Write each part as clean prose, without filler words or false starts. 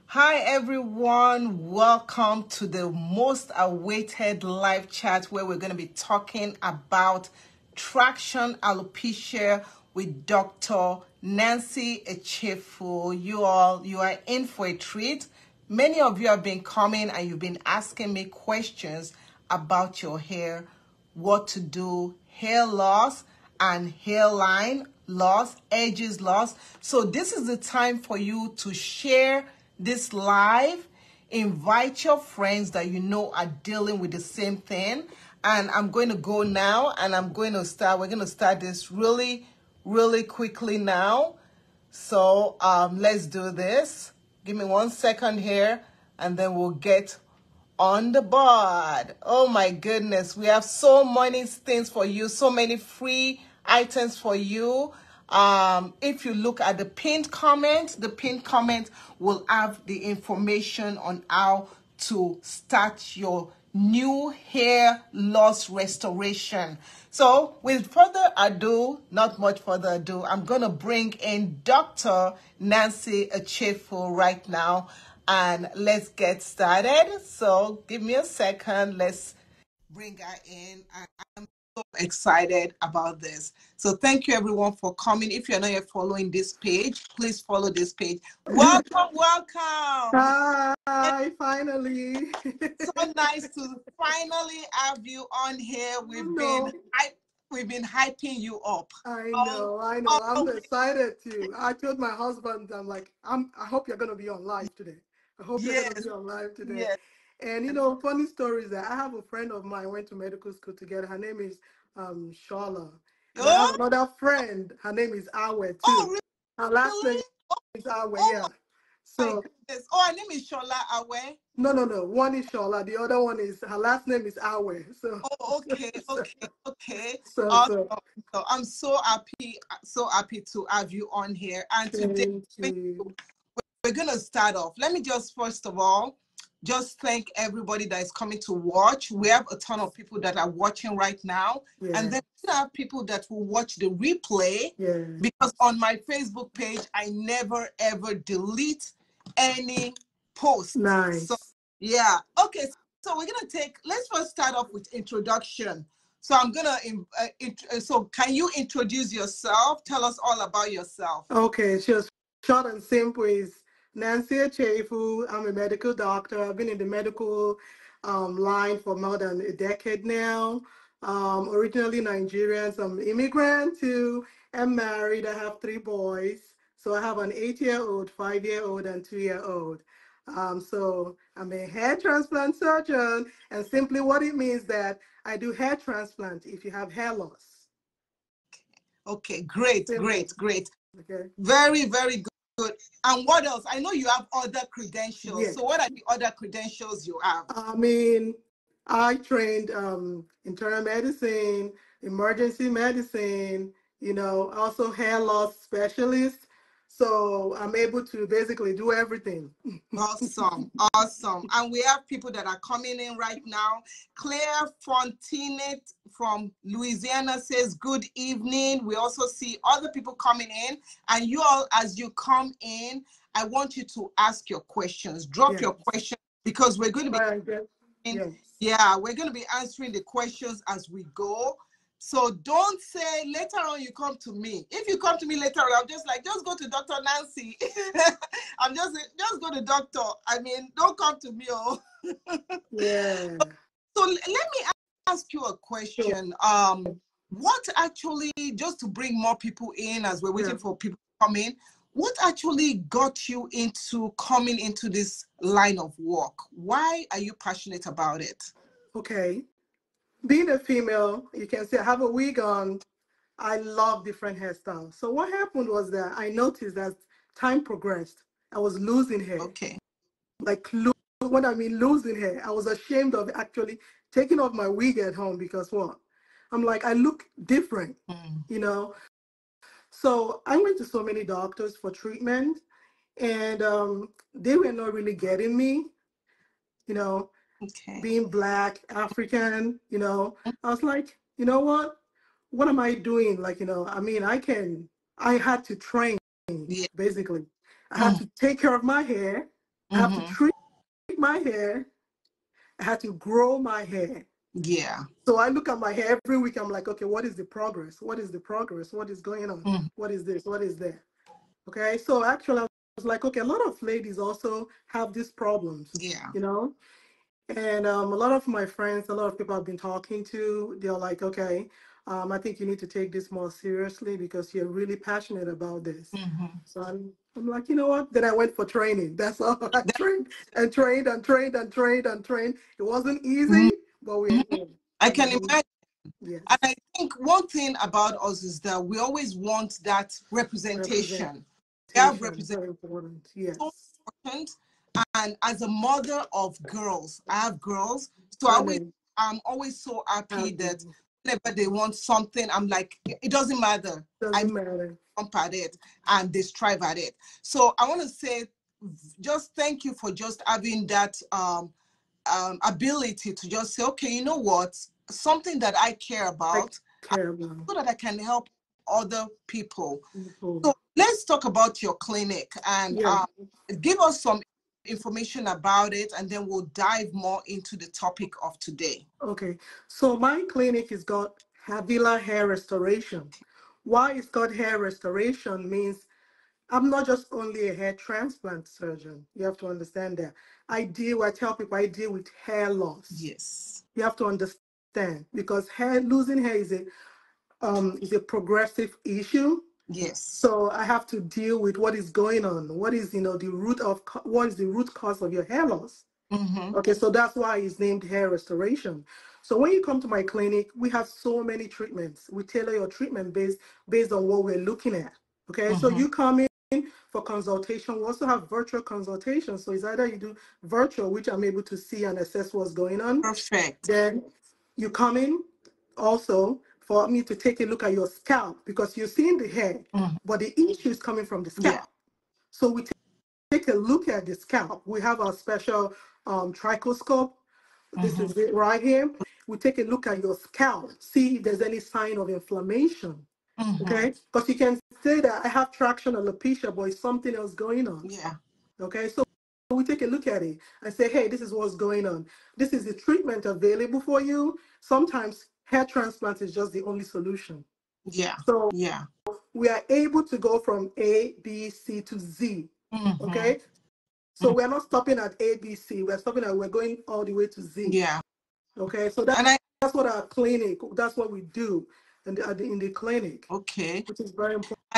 Hi everyone, welcome to the most awaited live chat where we're going to be talking about traction alopecia with Dr. Nancy Echefu. You are in for a treat. Many of you have been coming and you've been asking me questions about your hair, what to do, hair loss and hairline loss, edges loss. So this is the time for you to share this live. Invite your friends that you know are dealing with the same thing. And I'm going to go now and we're going to start this really quickly now. So let's do this. Give me 1 second here and then we'll get on the board. Oh my goodness, we have so many things for you, so many free items for you. If you look at the pinned comment will have the information on how to start your new hair loss restoration. So with further ado, not much further ado, I'm going to bring in Dr. Nancy Echefu right now and let's get started. So give me a second. Let's bring her in. I'm so excited about this. So thank you everyone for coming. If you're not yet following this page, please follow this page. Welcome. Hi, finally. So nice to finally have you on here. We've been hyping you up. I know. I'm excited too. I told my husband, I hope you're gonna be on live today. Yes. And funny story is that I have a friend of mine went to medical school together. Her name is Shala. And I have another friend. Her name is Awe too. Oh, really? Her last name is Awe. Yeah. So. Oh, her name is Shola Awe. No. One is Shola. The other one is her last name is Awe. So. Oh, okay. So I'm so happy to have you on here. And today we're gonna start off. Let me just first of all just thank everybody that is coming to watch. We have a ton of people that are watching right now, and then we have people that will watch the replay. Because on my Facebook page, I never ever delete any posts. Nice. So yeah, okay. So we're gonna let's first start off with introduction. So I'm gonna so can you introduce yourself? Tell us all about yourself. Okay, just short and simple is Nancy Echefu. I'm a medical doctor. I've been in the medical line for more than a decade now. Originally Nigerian, so I'm an immigrant too. I'm married. I have 3 boys. So I have an 8-year-old, 5-year-old, and 2-year-old. So I'm a hair transplant surgeon, and simply what it means that I do hair transplant if you have hair loss. Okay, great. Okay. Very good. And what else? I know you have other credentials. Yes. So what are the other credentials you have? I mean, I trained internal medicine, emergency medicine, also hair loss specialist. So I'm able to basically do everything. Awesome. And we have people that are coming in right now. Claire Fontinet from Louisiana says, good evening. We also see other people coming in. And you all, as you come in, I want you to ask your questions. Drop your questions because we're going to be we're going to be answering the questions as we go. So don't say later on you come to me. If you come to me later on, I'm just like, just go to Dr. Nancy. I'm just go to doctor. I mean, don't come to me. Oh. Yeah. So let me ask you a question. What actually, just to bring more people in as we're waiting for people to come in, what actually got you into coming into this line of work? Why are you passionate about it? Okay. Being a female, you can say I have a wig on. I love different hairstyles. So what happened was that I noticed that time progressed, I was losing hair. Okay. Like when I mean losing hair, I was ashamed of actually taking off my wig at home because what? I'm like, I look different, So I went to so many doctors for treatment, and they were not really getting me, being Black, African, I was like, you know what am I doing? Like, I had to train, basically. I had to take care of my hair, I have to treat my hair. I had to grow my hair. Yeah. So I look at my hair every week. I'm like, okay, what is the progress? What is the progress? What is going on? What is this? What is that? Okay. So actually, I was like, okay, a lot of ladies also have these problems. Yeah. You know, and a lot of my friends, a lot of people I've been talking to, they're like, okay, I think you need to take this more seriously because you're really passionate about this. So I'm like, you know what? Then I went for training. That's all. I trained and trained and trained and trained and trained. It wasn't easy, but we're here. I can imagine. Yes. And I think one thing about us is that we always want that representation. We have representation. Very important. Yes. So important. And as a mother of girls, I have girls, so I'm always so happy that whenever they want something, I'm like, it doesn't matter. Doesn't matter. Jump at it and they strive at it. So I want to say, just thank you for just having that ability to just say, okay, you know what, something that I care about, so that I can help other people. So let's talk about your clinic and give us some information about it, and then we'll dive more into the topic of today. Okay, so my clinic is called Havila Hair Restoration. Why it's called hair restoration means I'm not just only a hair transplant surgeon. You have to understand that. I tell people I deal with hair loss. Yes. You have to understand because losing hair is a progressive issue. Yes. So I have to deal with what is going on. What is the root cause of your hair loss? Okay, so that's why it's named hair restoration. So when you come to my clinic, we have so many treatments. We tailor your treatment based on what we're looking at. Okay, so you come in for consultation. We also have virtual consultations. So it's either you do virtual, which I'm able to see and assess what's going on. Perfect. Then you come in also for me to take a look at your scalp because you're seeing the hair, but the issue is coming from the scalp. Yeah. So we take a look at the scalp. We have our special trichoscope. This is it right here. We take a look at your scalp, see if there's any sign of inflammation. Okay, because you can say that I have traction alopecia, but it's something else going on. Yeah. Okay, so we take a look at it and say, hey, this is what's going on. This is the treatment available for you. Sometimes hair transplant is just the only solution. Yeah. So yeah, we are able to go from A, B, C to Z. Okay, so we're not stopping at A, B, C. We're going all the way to Z. Yeah. Okay, so that's what our clinic, that's what we do in the clinic. Okay. Which is very important.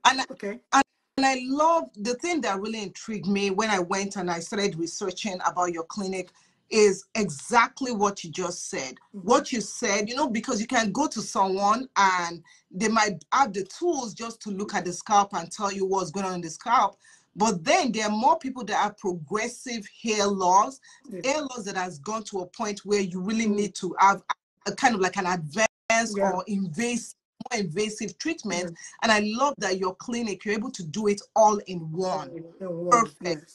And I love the thing that really intrigued me when I went and I started researching about your clinic is exactly what you just said. What you said, because you can go to someone and they might have the tools just to look at the scalp and tell you what's going on in the scalp. But then there are more people that have progressive hair loss, hair loss that has gone to a point where you really need to have a kind of like an advanced or more invasive treatment. And I love that your clinic, you're able to do it all in one. Perfect.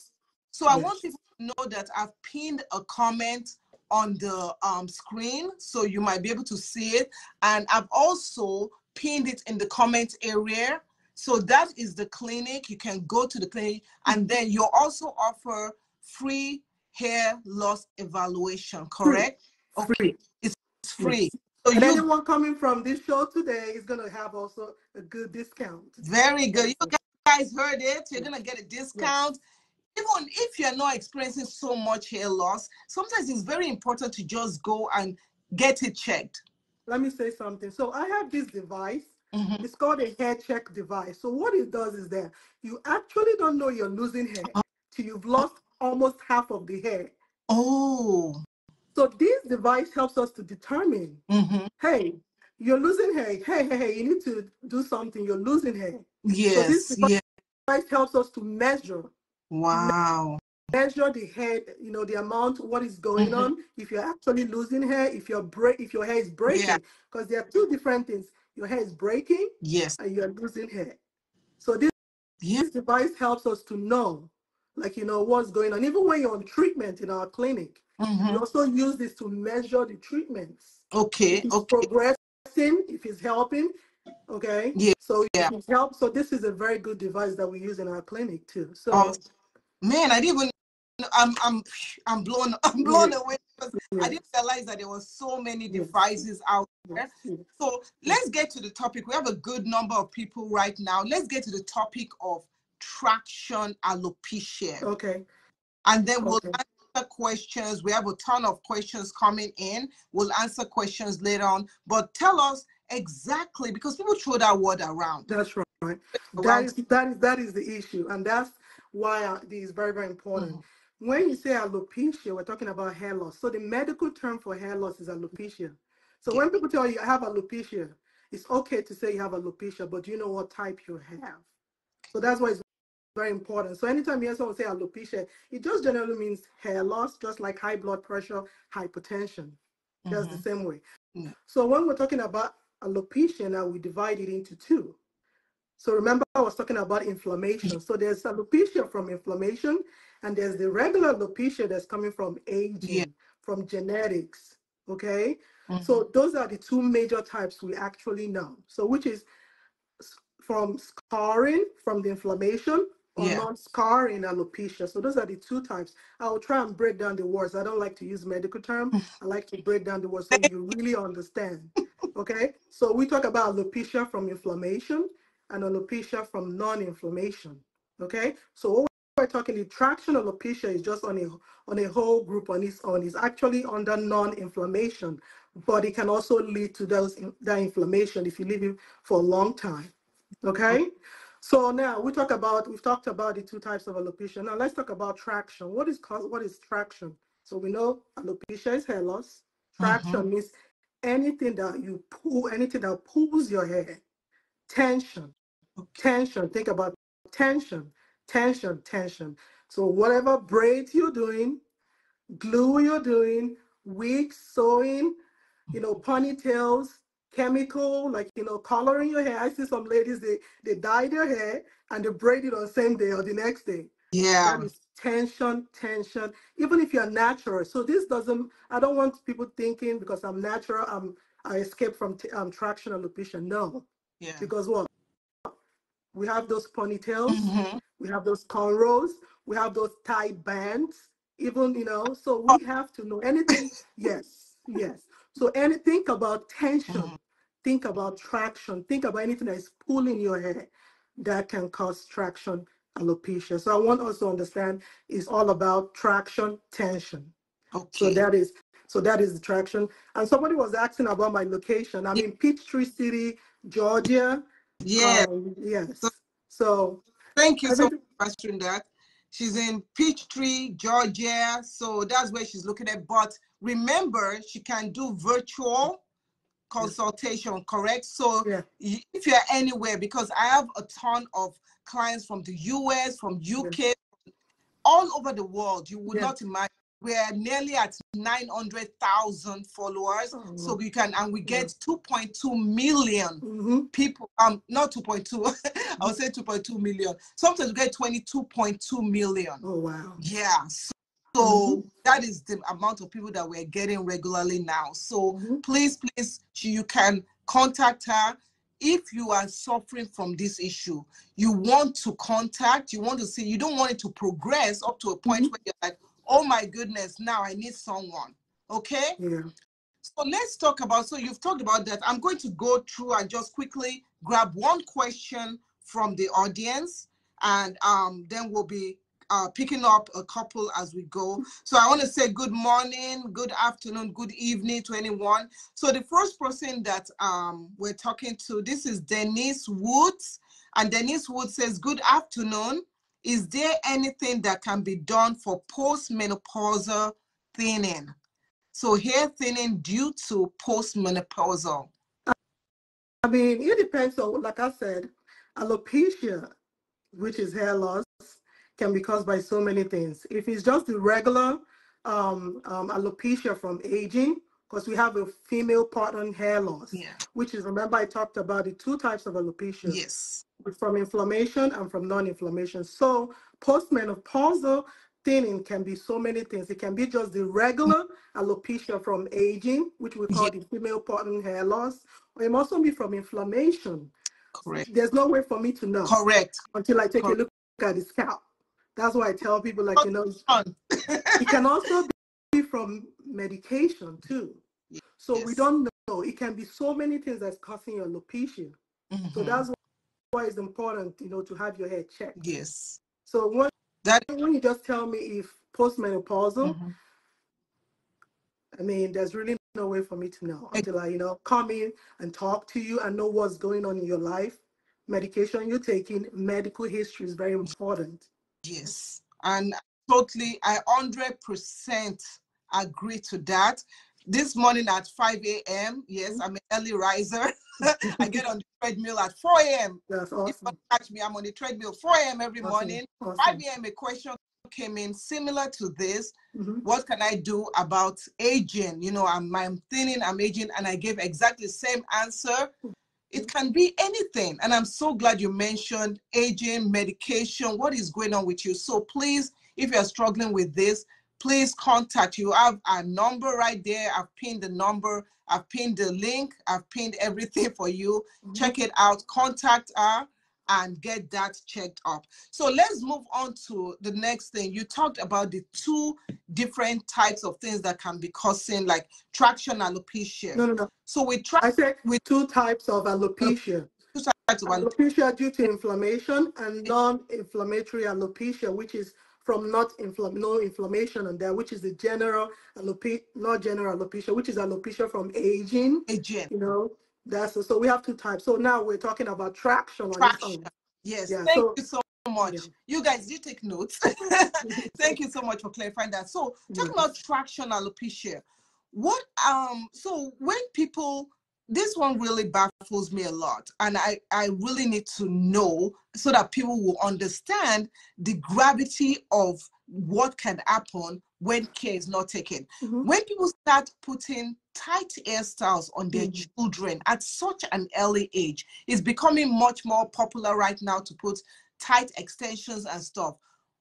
So I want people to know that I've pinned a comment on the screen, so you might be able to see it. And I've also pinned it in the comment area. So that is the clinic. You can go to the clinic, and then you also offer free hair loss evaluation, correct? Okay, it's free. So and anyone coming from this show today is going to have also a good discount. Very good. You guys heard it. You're going to get a discount. Even if you're not experiencing so much hair loss, sometimes it's very important to just go and get it checked. Let me say something. So I have this device. It's called a hair check device. So what it does is that you actually don't know you're losing hair till you've lost almost half of the hair. Oh. So this device helps us to determine, hey, you're losing hair. Hey, you need to do something. You're losing hair. Yes. So this device helps us to measure. Wow. Measure the hair, the amount, what is going on, if you're actually losing hair, if your hair is breaking, because there are two different things. Your hair is breaking, and you're losing hair. So this device helps us to know, what's going on. Even when you're on treatment in our clinic, we also use this to measure the treatments. Okay. If it's progressing, if it's helping. Okay. So if it helps, so this is a very good device that we use in our clinic too. So. Man, I didn't even I'm blown away because I didn't realize that there were so many devices out there. So let's get to the topic. We have a good number of people right now. Let's get to the topic of traction alopecia. Okay. And then we'll answer questions. We have a ton of questions coming in. We'll answer questions later on. But tell us exactly, because people throw that word around. That's right. That is the issue, and that's why this is very, very important. When you say alopecia, we're talking about hair loss. So the medical term for hair loss is alopecia. So when people tell you I have alopecia, it's okay to say you have alopecia, but do you know what type you have? So that's why it's very important. So anytime you hear someone say alopecia, it just generally means hair loss, just like high blood pressure, hypertension. Just the same way. So when we're talking about alopecia, now we divide it into two. So remember, I was talking about inflammation. So there's alopecia from inflammation, and there's the regular alopecia that's coming from aging, from genetics. Okay. So those are the two major types we actually know. So which is from scarring, from the inflammation, or non-scarring alopecia. So those are the two types. I will try and break down the words. I don't like to use medical terms. I like to break down the words so you really understand. Okay. So we talk about alopecia from inflammation and alopecia from non-inflammation. Okay. So what we're talking, the traction alopecia is just on a whole group on its own. It's actually under non-inflammation, but it can also lead to that inflammation if you leave it for a long time. Okay. So now we've talked about the two types of alopecia. Now let's talk about traction. What is traction? So we know alopecia is hair loss. Traction means anything that you pull, anything that pulls your hair. Tension. Think about tension. So whatever braids you're doing, glue you're doing, wigs, sewing, ponytails, chemical, like, coloring your hair. I see some ladies, they dye their hair and they braid it on the same day or the next day. Yeah. That is tension, even if you're natural. So I don't want people thinking because I'm natural, I escaped from traction alopecia. No. Yeah. Because what? We have those ponytails, we have those cornrows, we have those tight bands, even, so we have to know anything. Yes. So think about tension, think about traction, think about anything that is pulling your hair that can cause traction alopecia. So I want us to understand it's all about traction, tension. Okay. So that is the traction. And somebody was asking about my location. I'm in Peachtree City, Georgia. Yeah. Yes. So thank you so much for answering that. She's in Peachtree, Georgia. So that's where she's looking at. But remember, she can do virtual consultation, correct? So if you're anywhere, because I have a ton of clients from the US, from UK, all over the world, you would not imagine. We're nearly at 900,000 followers. So we get 2.2 million people. Not 2.2, I would say 2.2 million. Sometimes we get 22.2 million. Oh, wow. Yeah. So that is the amount of people that we're getting regularly now. So please, you can contact her. If you are suffering from this issue, you want to contact, you want to see, you don't want it to progress up to a point where you're like, oh my goodness, now I need someone. Okay? Yeah. So let's talk about, so you've talked about that. I'm going to go through and just quickly grab one question from the audience, and then we'll be picking up a couple as we go. So I want to say good morning, good afternoon, good evening to anyone. So the first person that we're talking to, this is Denise Woods. And Denise Woods says, good afternoon. Is there anything that can be done for postmenopausal thinning? So hair thinning due to postmenopausal. I mean, it depends on, like I said, alopecia, which is hair loss, can be caused by so many things. If it's just the regular alopecia from aging, because we have a female pattern hair loss, which is, remember I talked about the two types of alopecia. Yes. From inflammation and from non-inflammation. So postmenopausal thinning can be so many things. It can be just the regular alopecia from aging, which we call the female pattern hair loss, or it must also be from inflammation. Correct. There's no way for me to know. Correct. Until I take a look at the scalp. That's why I tell people, like, It can also be from medication too. So we don't know. It can be so many things that's causing your alopecia. So that's why it's important, to have your hair checked. Yes. So when you just tell me if postmenopausal, I mean, there's really no way for me to know until I, come in and talk to you and know what's going on in your life. Medication you're taking, medical history is very important. Yes. And totally, I 100% agree to that. This morning at 5 a.m., yes, I'm an early riser. I get on the treadmill at 4 a.m. That's If you awesome. catch me, I'm on the treadmill 4 a.m. every morning. Awesome. 5 a.m. a question came in similar to this. What can I do about aging? I'm thinning, I'm aging, and I gave exactly the same answer. It can be anything. And I'm so glad you mentioned aging, medication, what is going on with you. So please, if you're struggling with this, please contact. You have a number right there. I've pinned the number. I've pinned the link. I've pinned everything for you. Check it out. Contact her and get that checked up. So let's move on to the next thing. You talked about the two different types of things that can be causing like traction alopecia. No. So I said with two types of alopecia. Two types of alopecia due to inflammation and non-inflammatory alopecia, which is from no inflammation on there, which is the general alopecia, not general alopecia, which is alopecia from aging. That's so we have two types. So now we're talking about traction on its own. Yes, yeah, thank you so much. Yeah. You guys, you take notes. Thank you so much for clarifying that. So talking about traction alopecia, so when people, this one really baffles me a lot, and I really need to know so that people will understand the gravity of what can happen when care is not taken. When people start putting tight hairstyles on their children at such an early age, it's becoming much more popular right now to put tight extensions and stuff.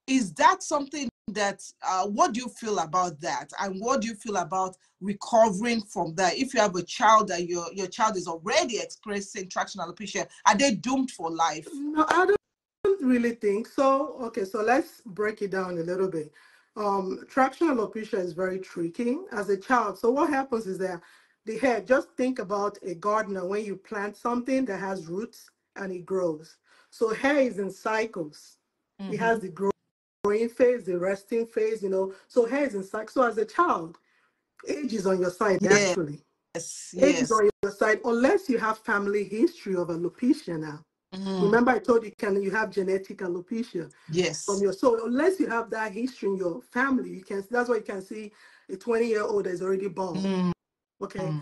Is that something that, what do you feel about that? And what do you feel about recovering from that? If you have a child that your child is already expressing traction alopecia, are they doomed for life? No, I don't really think so. Okay, so let's break it down a little bit. Traction alopecia is very tricky as a child. So what happens is that the hair, just think about a gardener when you plant something that has roots and it grows. So hair is in cycles. It has the growing phase, the resting phase, so hair is in cycles. So as a child, age is on your side, actually. Age is on your side, unless you have family history of alopecia now. Remember I told you, you have genetic alopecia. From your soul. Unless you have that history in your family, that's why you can see a 20-year-old is already bald. Okay.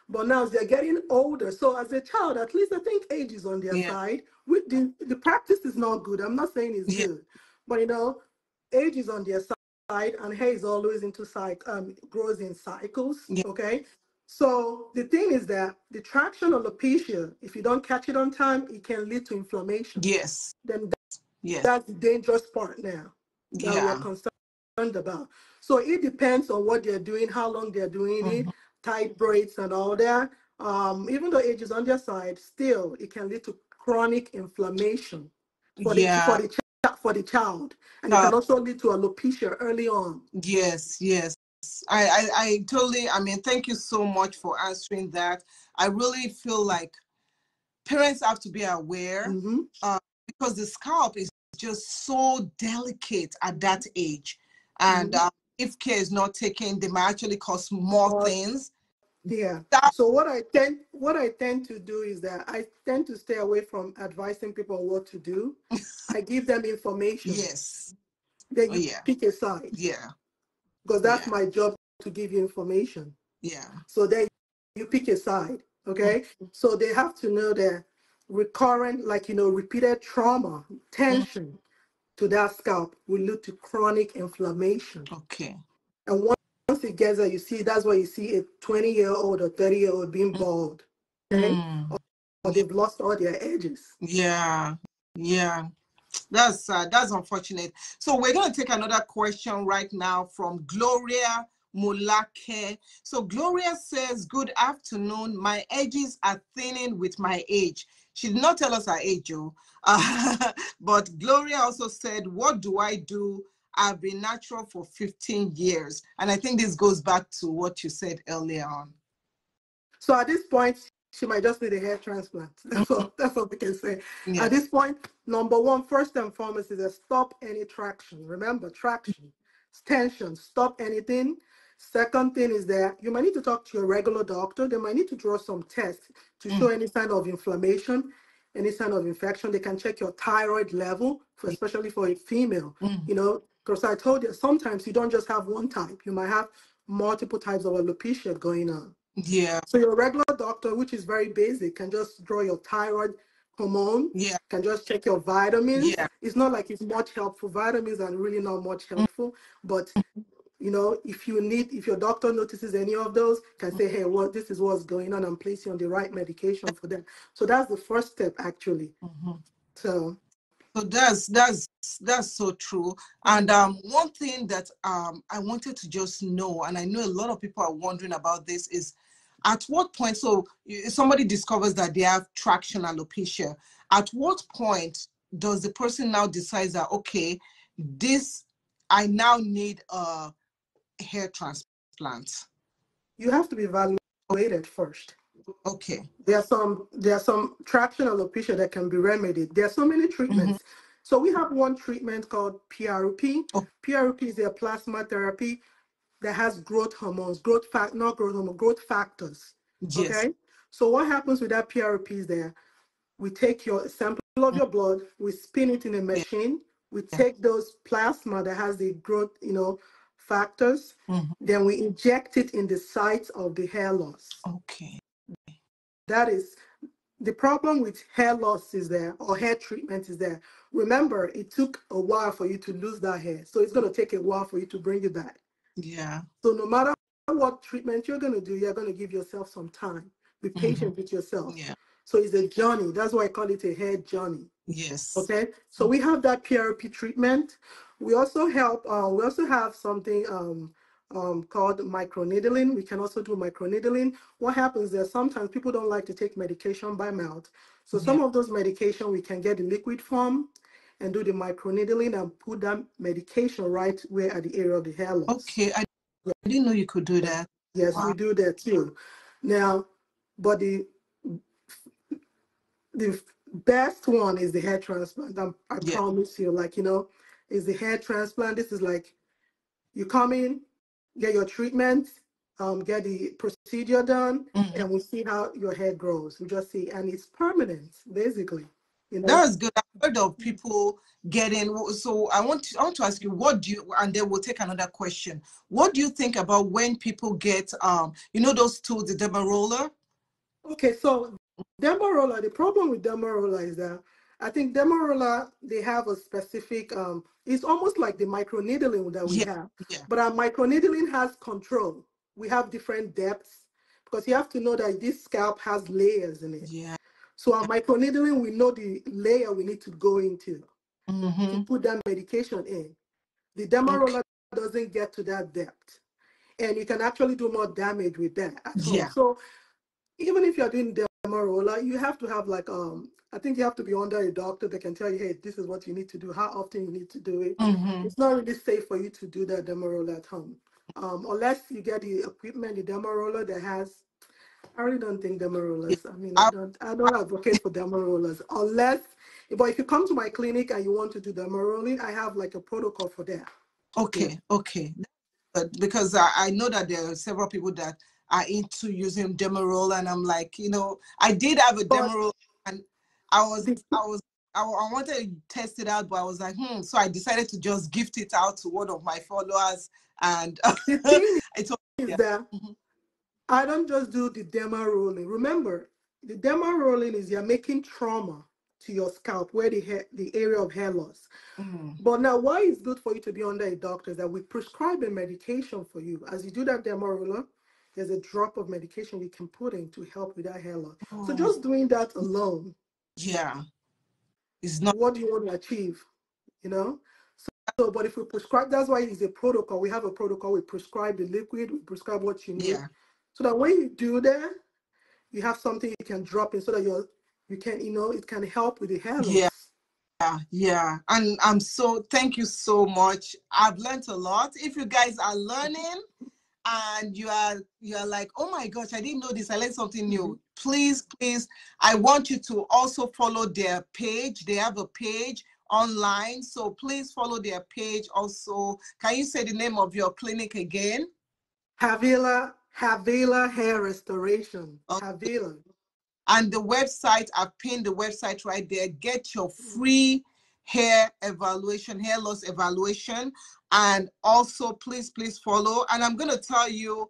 But now they're getting older. So as a child, at least I think age is on their side. The practice is not good. I'm not saying it's good. But age is on their side, and hair is always grows in cycles. Okay. So the thing is that the traction alopecia, if you don't catch it on time, it can lead to inflammation. Then that's the dangerous part now that we are concerned about. So it depends on what they're doing, how long they're doing it, tight braids and all that. Even though age is on their side, still it can lead to chronic inflammation for the child, and it can also lead to alopecia early on. I totally, thank you so much for answering that. I really feel like parents have to be aware because the scalp is just so delicate at that age. And if care is not taken, they might actually cause more things. So what I tend to do is that I tend to stay away from advising people on what to do. I give them information. Then you pick a side. Because that's my job, to give you information. So then you pick a side. Okay. So they have to know that recurrent, repeated trauma, tension to that scalp will lead to chronic inflammation. And once it gets there, that's why you see a 20-year-old or 30-year-old being bald. Okay. Or they've lost all their edges. That's unfortunate. So we're going to take another question right now from Gloria Mulake. So Gloria says, good afternoon. My edges are thinning with my age. She did not tell us her age, but Gloria also said, what do I do? I've been natural for 15 years. And I think this goes back to what you said earlier on. So at this point, she might just need a hair transplant. That's what we can say. Yeah. At this point, number one, first and foremost, is to stop any traction. Remember, traction, tension, stop anything. Second thing is that you might need to talk to your regular doctor. They might need to draw some tests to show any sign of inflammation, any sign of infection. They can check your thyroid level, especially for a female. You know, because I told you, sometimes you don't just have one type. You might have multiple types of alopecia going on. Yeah. So your regular doctor, which is very basic, can just draw your thyroid hormone, Yeah. can just check your vitamins. Yeah. It's not like it's much helpful. Vitamins are really not much helpful, but you know, if your doctor notices any of those, can say, hey, well, this is what's going on, and place you on the right medication for them. So that's the first step, actually. So that's so true. And one thing that I wanted to just know, and I know a lot of people are wondering about this, is at what point, so somebody discovers that they have traction alopecia, at what point does the person now decide that, okay, I now need a hair transplant? you have to be evaluated first. Okay. There are some traction alopecia that can be remedied. There are so many treatments. So we have one treatment called PRP. Oh. PRP is a plasma therapy that has growth hormones, growth factors. Yes. Okay. So what happens with that PRP is that we take your sample of your blood, we spin it in a machine, we take those plasma that has the growth, factors, then we inject it in the site of the hair loss. Okay. That is the problem with hair loss is there, or hair treatment is there. Remember, it took a while for you to lose that hair. So it's going to take a while for you to bring it back. Yeah. So no matter what treatment you're going to do, you're going to give yourself some time. Be patient with yourself. Yeah. So it's a journey. That's why I call it a hair journey. Yes. Okay. So we have that PRP treatment. We also help. We also have something called microneedling. We can also do microneedling. What happens is sometimes people don't like to take medication by mouth. So some of those medication we can get in liquid form and do the microneedling and put that medication right where at the area of the hair loss. Okay, I didn't know you could do that. Yes, we do that too. Now, but the best one is the hair transplant. I promise you, is the hair transplant. This is like you come in, get your treatment, get the procedure done, and we see how your hair grows. We just see, and it's permanent, basically. That's good. I've heard of people getting. So I want to ask you, what do you? And then we'll take another question. What do you think about when people get those tools, the derma roller? Okay, so derma roller. The problem with derma roller is that I think derma roller, they have a specific. It's almost like the microneedling that we have, but our microneedling has control. We have different depths because you have to know that this scalp has layers in it. Yeah. So our microneedling, we know the layer we need to go into to put that medication in. The derma roller doesn't get to that depth, and you can actually do more damage with that at home. So even if you're doing derma roller, you have to have I think you have to be under a doctor that can tell you, hey, this is what you need to do, how often you need to do it. It's not really safe for you to do that derma roller at home, unless you get the equipment, the derma roller that has. I really don't think derma rollers. I mean, I don't advocate for derma rollers but if you come to my clinic and you want to do derma rolling, I have like a protocol for that. Okay, okay. Because I know that there are several people that are into using derma roll, and I'm like, I did have a derma roll, and I wanted to test it out, but I was like, so I decided to just gift it out to one of my followers, and the thing is that I don't just do the derma rolling. Remember, the derma rolling is you're making trauma to your scalp where the area of hair loss. But now, why it's good for you to be under a doctor is that we prescribe a medication for you. As you do that derma roller, there's a drop of medication we can put in to help with that hair loss. So just doing that alone, is not what do you want to achieve? So, but if we prescribe, that's why it's a protocol. We have a protocol. We prescribe the liquid. We prescribe what you need. So that when you do that, you have something you can drop in so that you can, it can help with the hair loss. yeah. And thank you so much. I've learned a lot. If you guys are learning and you're like, oh my gosh, I didn't know this, I learned something new. Please, I want you to also follow their page. They have a page online, so please follow their page also. Can you say the name of your clinic again? Havila Hair Restoration. Okay. Havila. And the website, I've pinned the website right there. Get your free hair evaluation, hair loss evaluation. And also, please follow. And I'm going to tell you,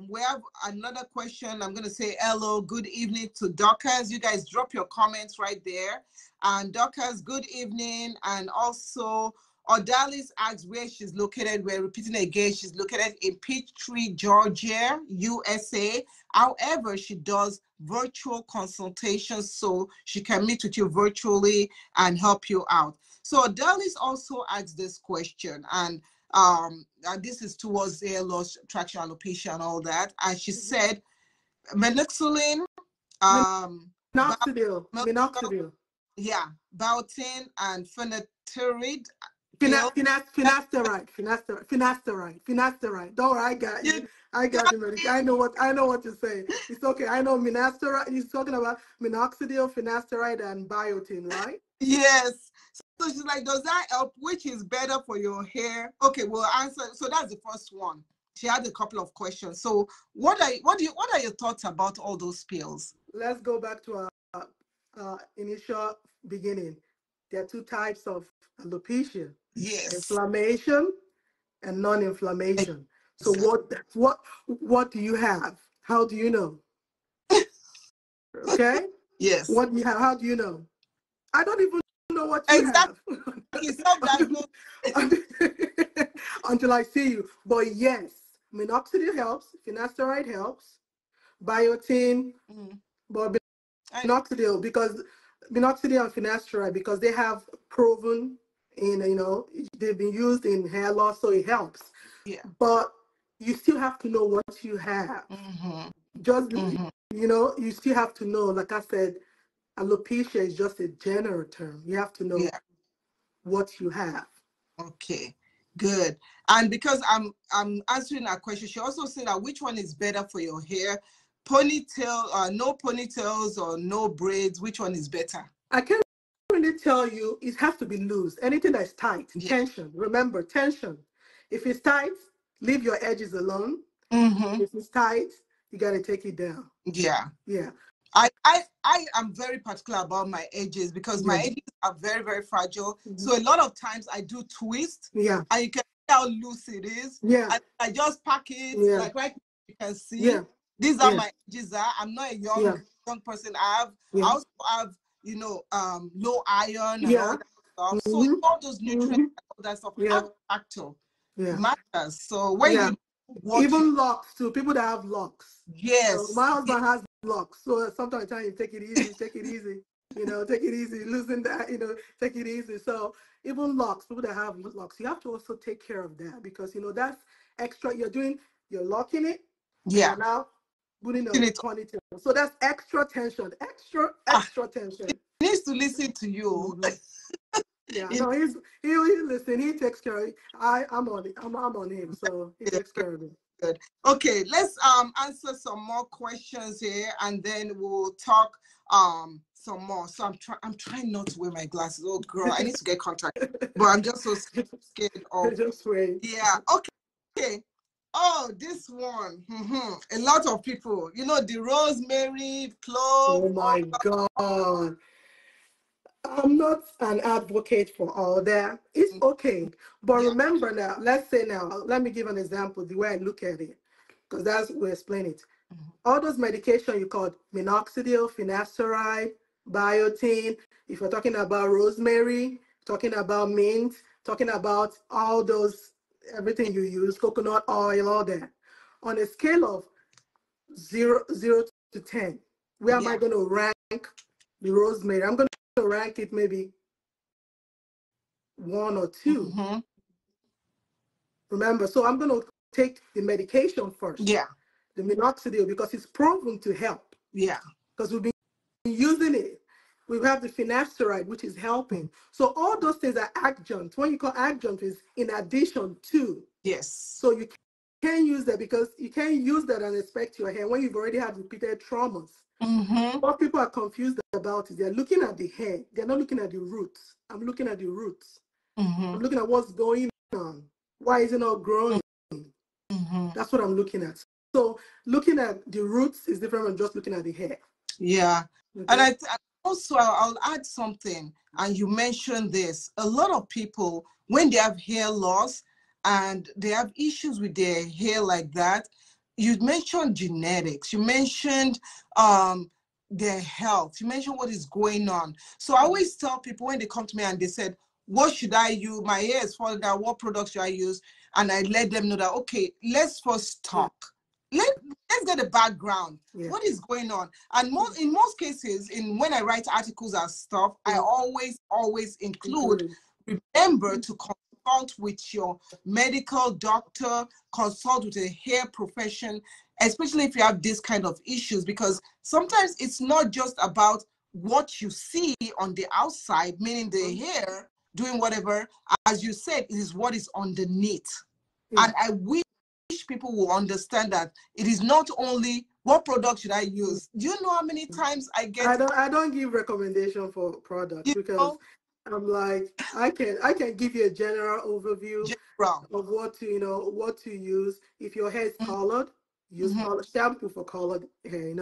we have another question. I'm going to say hello, good evening to Dorcas. You guys drop your comments right there. And Dorcas, good evening. And also, Odalis asks where she's located. We're repeating again. She's located in Peachtree, Georgia, USA. However, she does virtual consultations, so she can meet with you virtually and help you out. So Odalis also asked this question, and this is towards hair loss, traction alopecia, and all that. And she said, minoxidil, Minoxidil. Yeah, Biotin and phenytorid. Finasteride. Don't worry, I got you. I got you, medic. I know what you're saying. It's okay. I know finasteride. He's talking about minoxidil, finasteride, and biotin, right? Yes. So she's like, does that help? Which is better for your hair? Okay, we'll answer. So that's the first one. She had a couple of questions. So what are your thoughts about all those pills? Let's go back to our initial beginning. There are two types of alopecia. Yes. Inflammation and non-inflammation. So what do you have? How do you know? Okay? Yes. What do you have? How do you know? I don't even know what you have. Until I see you. But yes, minoxidil helps, finasteride helps, biotin, but minoxidil because minoxidil and finasteride because they have proven they've been used in hair loss, so it helps. Yeah. But you still have to know what you have. You still have to know, like I said, alopecia is just a general term. You have to know what you have. Okay, good. And because I'm answering that question, she also said that which one is better for your hair? Ponytail, no ponytails or no braids, which one is better? I can't really tell you. It has to be loose. Anything that's tight, tension. Remember, tension. If it's tight, leave your edges alone. If it's tight, you got to take it down. Yeah. I am very particular about my edges because my edges are very, very fragile. So a lot of times I do twist. Yeah. And you can see how loose it is. Yeah. I just pack it like right now you can see. Yeah. These are my edges. I'm not a young person. I also have, low iron and all that stuff. So all those nutrients and all that stuff have factor. Matters. So when you even locks too, people that have locks. Yes. My husband has locks, so sometimes I tell him take it easy, take it easy, take it easy, loosen that, take it easy. So even locks, people that have locks, you have to also take care of that because that's extra. You're locking it. Yeah. Now putting a ponytail, so that's extra tension, extra tension. He needs to listen to you. Yeah, no, he listen. He takes care of it. I'm on it. I'm on him, so he takes care of it. Good. Okay, let's answer some more questions here, and then we'll talk some more. So I'm trying not to wear my glasses. Oh, girl, I need to get contact, but I'm just so scared of. Just wait. Yeah. Okay. Oh, this one. A lot of people, the rosemary, clove. Oh my God. I'm not an advocate for all that. It's okay. But remember now, let me give an example, the way I look at it, because that's we explain it. All those medication you call minoxidil, finasteride, biotin, if you're talking about rosemary, talking about mint, talking about all those, everything you use, coconut oil, all that. On a scale of 0 to 10, where am I going to rank the rosemary? I'm going to rank it maybe 1 or 2. Remember, so I'm going to take the medication first. Yeah. The minoxidil, because it's proven to help. Yeah. Because we've been using it We have the finasteride, which is helping. So all those things are adjunct. What you call adjunct is in addition to. Yes. So you can't use that, because you can't use that and expect your hair when you've already had repeated traumas. What people are confused about is they're looking at the hair. They're not looking at the roots. I'm looking at the roots. I'm looking at what's going on. Why is it not growing? That's what I'm looking at. So looking at the roots is different from just looking at the hair. Yeah. Okay. And also I'll add something, and you mentioned this. A lot of people, when they have hair loss and they have issues with their hair like that, you mentioned genetics, you mentioned their health, you mentioned what is going on. So I always tell people when they come to me and they said, what should I use? My hair is falling down, what products should I use? And I let them know that, okay, let's first talk. Let's get a background. What is going on? And in most cases, when I write articles and stuff, I always include, remember to consult with your medical doctor, consult with a hair profession, especially if you have this kind of issues, because sometimes it's not just about what you see on the outside, meaning the hair doing whatever. As you said, it is what is underneath. And I wish people will understand that it is not only what product should I use. Do you know how many times I get? I don't give recommendation for products, because I'm like, I can give you a general overview of what to use. If your hair is colored, use shampoo for colored hair.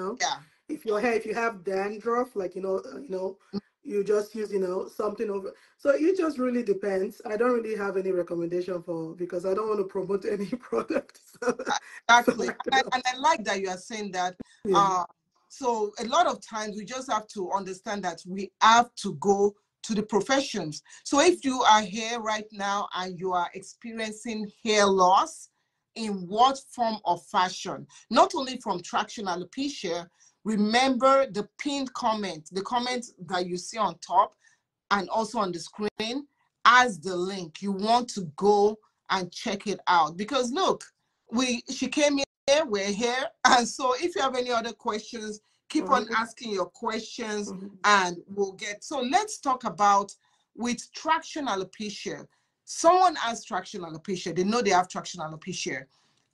If you have dandruff, like you just use something over. So it just really depends. I don't really have any recommendation because I don't want to promote any product. Exactly. And I like that you are saying that. So a lot of times we just have to understand that we have to go to the professions. So if you are here right now and you are experiencing hair loss, in what form or fashion, not only from Traction Alopecia, remember the pinned comment, the comment that you see on top and also on the screen as the link. You want to go and check it out, because look, she came here, we're here. And so if you have any other questions, keep on asking your questions and we'll get. So let's talk about with Traction Alopecia. Someone has Traction Alopecia, they know they have Traction Alopecia,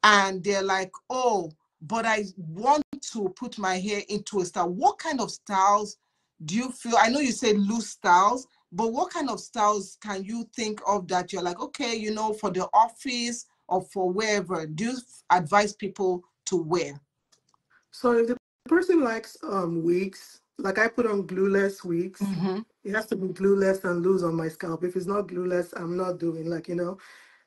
and they're like, oh, but I want to put my hair into a style. What kind of styles do you feel? I know you said loose styles, but what kind of styles can you think of that you're like, okay, for the office or for wherever, do you advise people to wear? So if the person likes wigs, like I put on glueless wigs, it has to be glueless and loose on my scalp. If it's not glueless, I'm not doing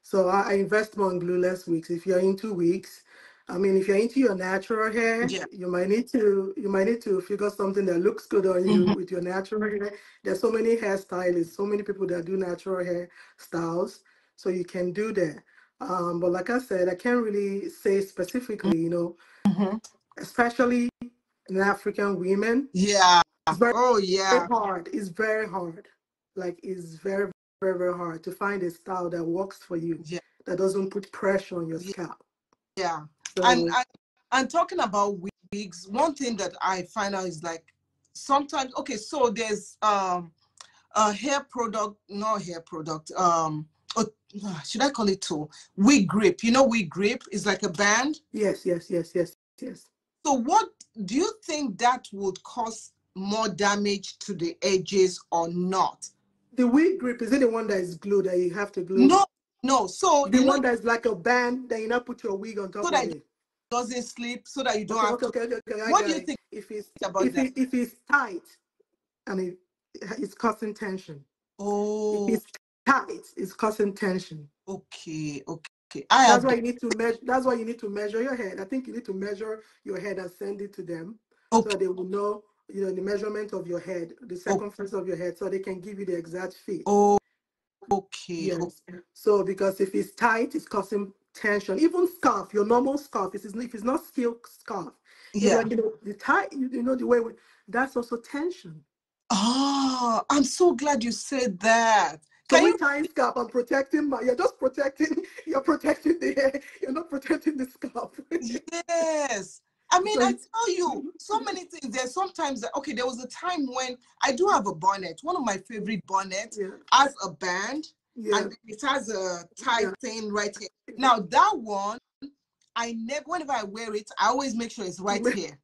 So I invest more in glueless wigs. If you're into wigs, if you're into your natural hair, you might need to figure something that looks good on you with your natural hair. There's so many hairstylists, so many people that do natural hair styles, so you can do that. But like I said, I can't really say specifically, especially in African women. Yeah. It's very, oh yeah. very hard. It's very hard. It's very, very, very hard to find a style that works for you, that doesn't put pressure on your scalp. Yeah. So, and talking about wigs, one thing that I find out is like sometimes, okay, so there's a hair product, not hair product, should I call it tool? Wig grip. Wig grip is like a band. Yes. So what do you think that would cause more damage to the edges or not? The wig grip, is it the one that is glue that you have to glue? No. So the one that's like a band that you not put your wig on top so of that it. Doesn't slip, so that you don't have to. Okay. What do you think if it's about that? If it's tight and it's causing tension. Oh. If it's tight, it's causing tension. Okay. That's why you need to measure. That's why you need to measure your head. I think you need to measure your head and send it to them, so that they will know, the measurement of your head, the circumference of your head, so they can give you the exact fit. Oh, okay. Yes. So because if it's tight, it's causing tension. Even scarf, your normal scarf, if it's not silk scarf, it's like the tight, the way that's also tension. Oh, I'm so glad you said that. So when tying scarf, you're protecting the hair. You're not protecting the scarf. Yes. I mean, So I tell you, so many things. There's sometimes that, okay, there was a time when I do have a bonnet. One of my favorite bonnets yeah, has a band yeah, and it has a tight yeah. thing right here. Now that one, I never, whenever I wear it, I always make sure it's right here.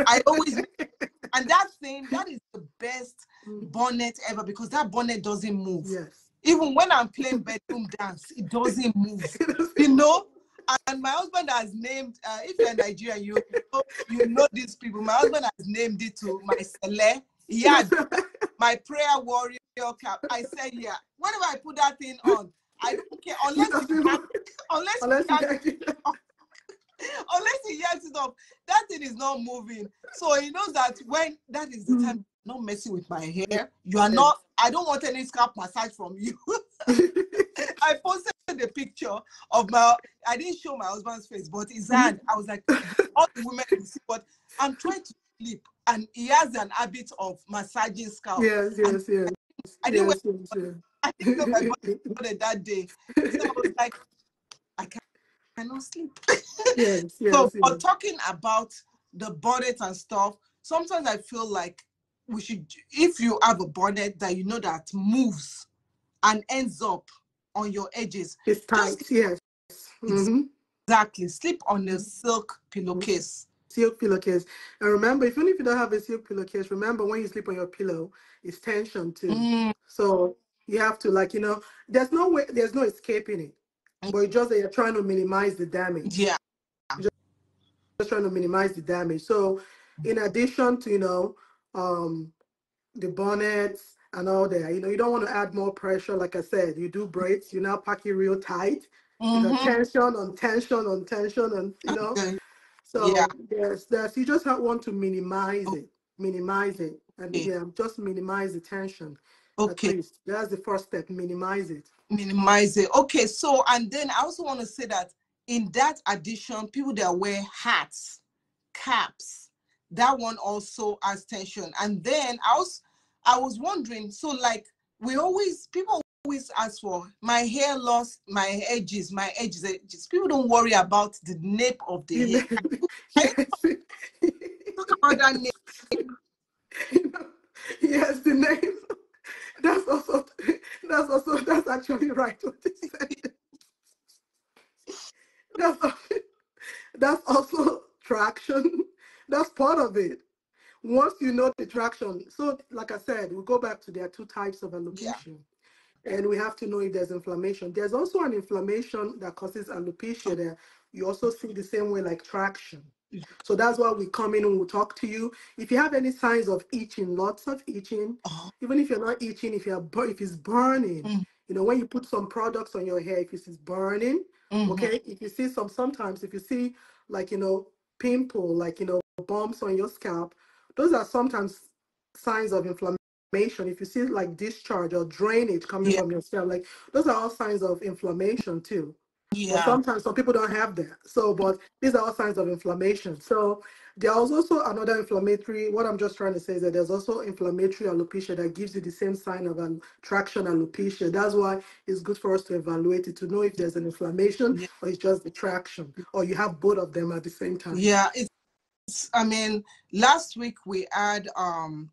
I always make, and that thing, that is the best bonnet ever because that bonnet doesn't move. Yes. Even when I'm playing bedroom dance, it doesn't move. You know? And my husband has named, if you're Nigerian, you know these people. My husband has named it to my Sele. Yeah, my prayer warrior cap. I said, yeah. Whenever I put that thing on, I don't care Unless you get unless he yanks it off, that thing is not moving. So he knows that when that is the time, not messing with my hair. You are not. I don't want any scalp massage from you. I posted the picture of my. I didn't show my husband's face, but his hand. I was like, all the women will see. But I'm trying to sleep, and he has an habit of massaging scalp. yes, And yes, yes. I didn't wear. Yes, yes, yes. I didn't wear my body that day, so I was like, I cannot sleep. Yes, So, yes, but yes. talking about the bonnet and stuff, sometimes I feel like we should, if you have a bonnet that you know that moves and ends up on your edges, It's just tight, yes. exactly sleep on a silk pillowcase. Silk pillowcase. And remember, even if you don't have a silk pillowcase, remember when you sleep on your pillow, it's tension too. So you have to, like, there's no way, there's no escaping it. But it's just that you're trying to minimize the damage. Yeah. Just trying to minimize the damage. So in addition to, the bonnets and all that, you don't want to add more pressure. Like I said, you do braids, you now pack it real tight. Tension on tension on tension, and Yeah. so there's you just want to minimize it, and Okay. just minimize the tension. At Okay. least that's the first step. Minimize it. Minimize it. Okay. So, and then I also want to say that in that addition, people that wear hats, caps, that one also has tension. And then I was wondering, so like people always ask for my hair loss, my edges, edges. People don't worry about the nape of the hair. I Yes. talk about that nape. Yes, the name. That's actually right what they said. That's that's also traction. That's part of it. Once you know the traction, so like I said, we go back to there are two types of Yeah. alopecia, and we have to know if there's inflammation. There's also an inflammation that causes alopecia that you also see the same way like traction. So that's why we come in and we'll talk to you. If you have any signs of itching, lots of itching, even if you're not itching, if it's burning, when you put some products on your hair, if it's burning, okay, if you see sometimes if you see like, pimple, like, bumps on your scalp, those are sometimes signs of inflammation. If you see like discharge or drainage coming Yeah. from your scalp, like those are all signs of inflammation too. But Yeah. sometimes some people don't have that. So, but these are all signs of inflammation. So there's also another inflammatory, what I'm just trying to say is that there's also inflammatory alopecia that gives you the same sign of an traction alopecia. That's why it's good for us to evaluate it to know if there's an inflammation Yeah. or it's just the traction or you have both of them at the same time. Yeah. I mean, last week we had,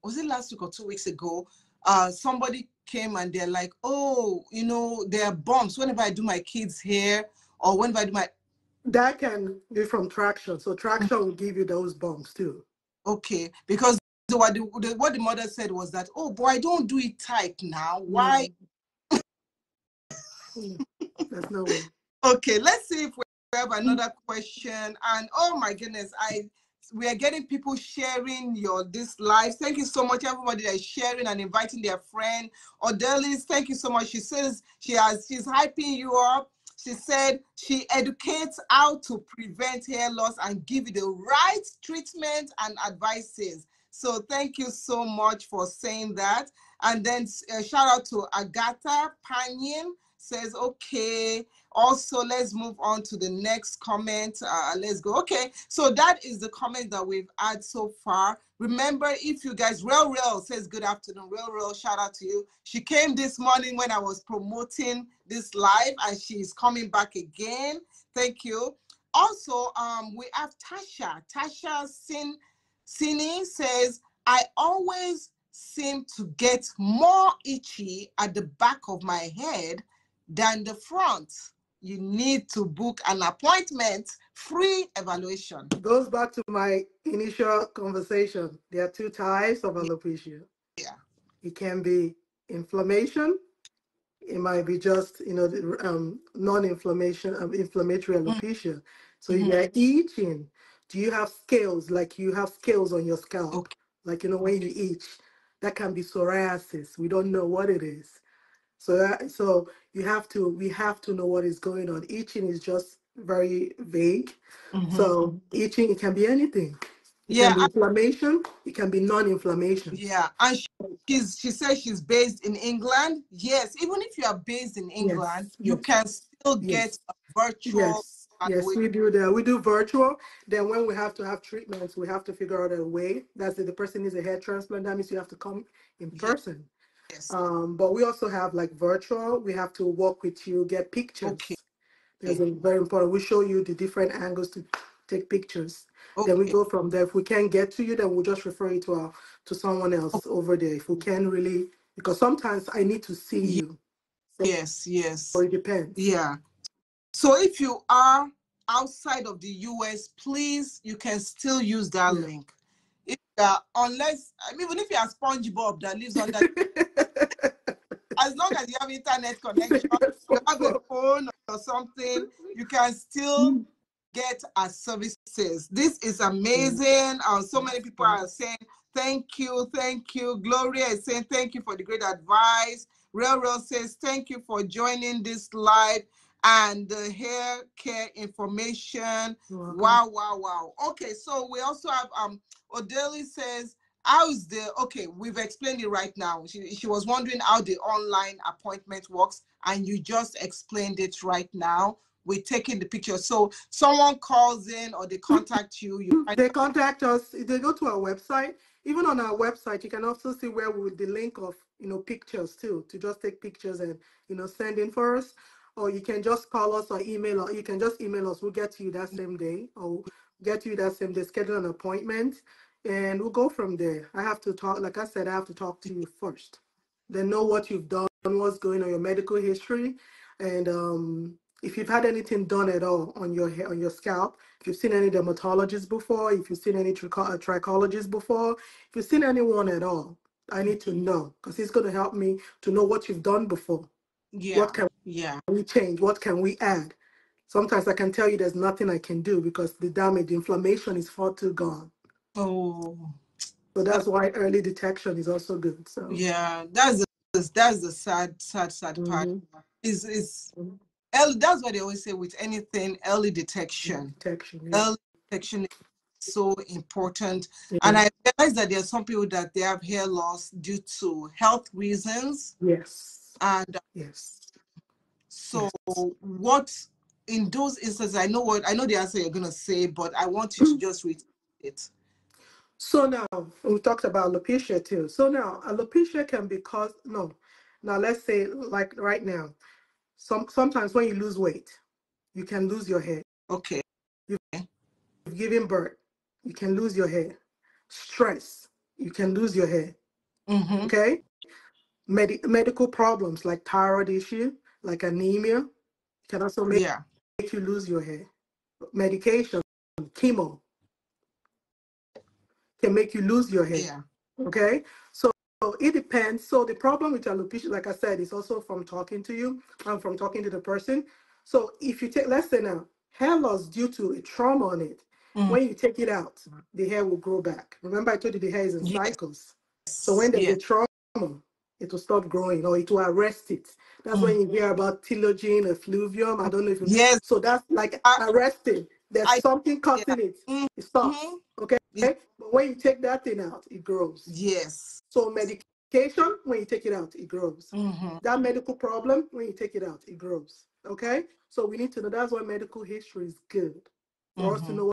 was it last week or 2 weeks ago? Somebody came and they're like, oh, there are bumps whenever I do my kids' hair or whenever I do my. That can be from traction. So traction will give you those bumps too. Okay, because what the mother said was that, oh boy, I don't do it tight now. Why? There's no way. Okay, let's see if we have another question. And oh my goodness, we are getting people sharing this live. Thank you so much, everybody that is sharing and inviting their friend. Odelis, thank you so much. She says she's hyping you up. She said she educates how to prevent hair loss and give you the right treatment and advices. So thank you so much for saying that. And then shout out to Agatha Panyin, says, okay. Also, let's move on to the next comment. Let's go. Okay, so that is the comment that we've had so far. Remember, if you guys, Real says good afternoon. Real, shout out to you. She came this morning when I was promoting this live and she's coming back again. Thank you. Also, we have Tasha. Sini says, I always seem to get more itchy at the back of my head than the front. You need to book an appointment, free evaluation. It goes back to my initial conversation. There are two types of alopecia. Yeah. It can be inflammation. It might be just, non-inflammation, inflammatory alopecia. So if you're itching, do you have scales, like you have scales on your scalp? Okay. Like, when you itch, that can be psoriasis. We don't know what it is. So we have to know what is going on. Itching is just very vague. So itching, it can be anything. It can be inflammation. It can be non-inflammation. Yeah, and she says she's based in England. Yes, even if you are based in England, you can still get a virtual. Yes, we do that. We do virtual. Then when we have to have treatments, we have to figure out a way. That's if the person needs a hair transplant, that means you have to come in person. Yes. But we also have like virtual. We have to work with you, get pictures. Okay. That's very important. We show you the different angles to take pictures. Then we go from there. If we can't get to you, then we'll just refer you to someone else over there. If we can really, because sometimes I need to see you. Yes. So it depends. Yeah. So if you are outside of the US, please, you can still use that link. If unless, even if you are SpongeBob that lives on that, as long as you have internet connection, you have a phone or something, you can still get our services. This is amazing. So many people are saying, thank you. Gloria is saying, thank you for the great advice. Real says, thank you for joining this live and the hair care information. Wow. Okay, so we also have, Odeli says, we've explained it right now. She was wondering how the online appointment works, and you just explained it right now. We're taking the picture. So someone calls in or they contact you. They contact us. They go to our website. Even on our website, you can also see where with the link of, pictures too, to just take pictures and, send in for us. Or you can just call us or email, or you can just email us. We'll get to you that same day, or get to you that same day, schedule an appointment, and we'll go from there. I have to talk, like I said, I have to talk to you first. Then know what you've done, what's going on, your medical history, and if you've had anything done at all on your hair, on your scalp, if you've seen any dermatologists before, if you've seen any trichologists before, if you've seen anyone at all, I need to know, because it's going to help me to know what you've done before. What can we change? What can we add? Sometimes I can tell you there's nothing I can do because the damage, the inflammation is far too gone. So that's why early detection is also good. So yeah, that's the sad part. Is early, that's what they always say with anything, early detection. Early detection is so important. And I realize that there are some people that they have hair loss due to health reasons. And so what in those instances, I know the answer you're gonna say, but I want you to just read it. So now we talked about alopecia too. So now alopecia can be caused. Now let's say, like right now, sometimes when you lose weight, you can lose your hair. Okay. You've given birth, you can lose your hair. Stress, you can lose your hair. Okay. Medical problems like thyroid issue, like anemia, can also make you lose your hair. Medication, chemo, can make you lose your hair. Okay, so it depends. So the problem with alopecia, like I said, is also from talking to you and from talking to the person. So if you take, let's say now, hair loss due to a trauma on it, when you take it out, the hair will grow back. Remember I told you the hair is in cycles. So when there's a trauma, it will stop growing or it will arrest it. That's when you hear about telogen, effluvium. I don't know if you so that's like arrested. There's something causing it. It stops. Okay. But when you take that thing out, it grows. So medication, when you take it out, it grows. That medical problem, when you take it out, it grows. Okay. So we need to know. That's why medical history is good for us to know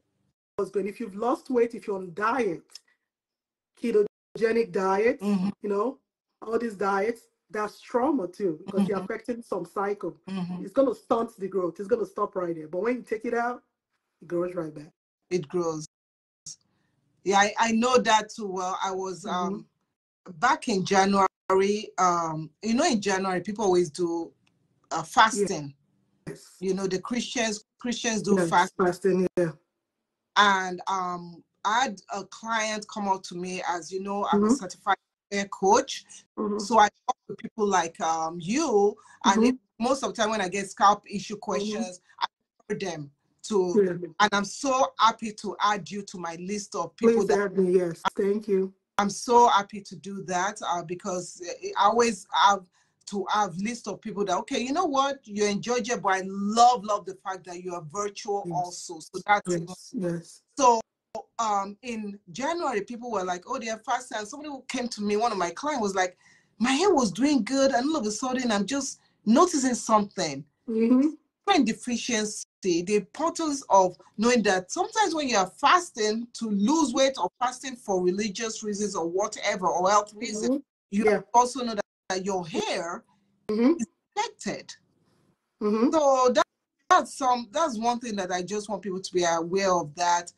what's going. If you've lost weight, if you're on diet, ketogenic diet, all these diets, that's trauma too, because you're affecting some cycle. It's going to stunt the growth. It's going to stop right there. But when you take it out, It grows right back. It grows. Yeah, I know that too well. I was back in January. You know, in January people always do fasting. Yes. You know, the Christians do Yes, fast. fasting, yeah. And I had a client come up to me. As you know, I'm a Mm-hmm. certified hair coach. Mm-hmm. So I talk to people like you, and Mm-hmm. most of the time when I get scalp issue questions, I refer them to, and I'm so happy to add you to my list of people Please that add me, yes. Thank you. I'm so happy to do that because I always have to have list of people that, okay, you know what, you're in Georgia, but I love the fact that you are virtual Yes. also. So that's even, Yes. so in January, people were like, oh, they're fasting. And somebody who came to me, one of my clients was like, my hair was doing good, and all of a sudden I'm just noticing something. Deficiency, the importance of knowing that sometimes when you are fasting to lose weight or fasting for religious reasons or whatever, or health reasons, you also know that your hair is affected. So that's one thing that I just want people to be aware of that.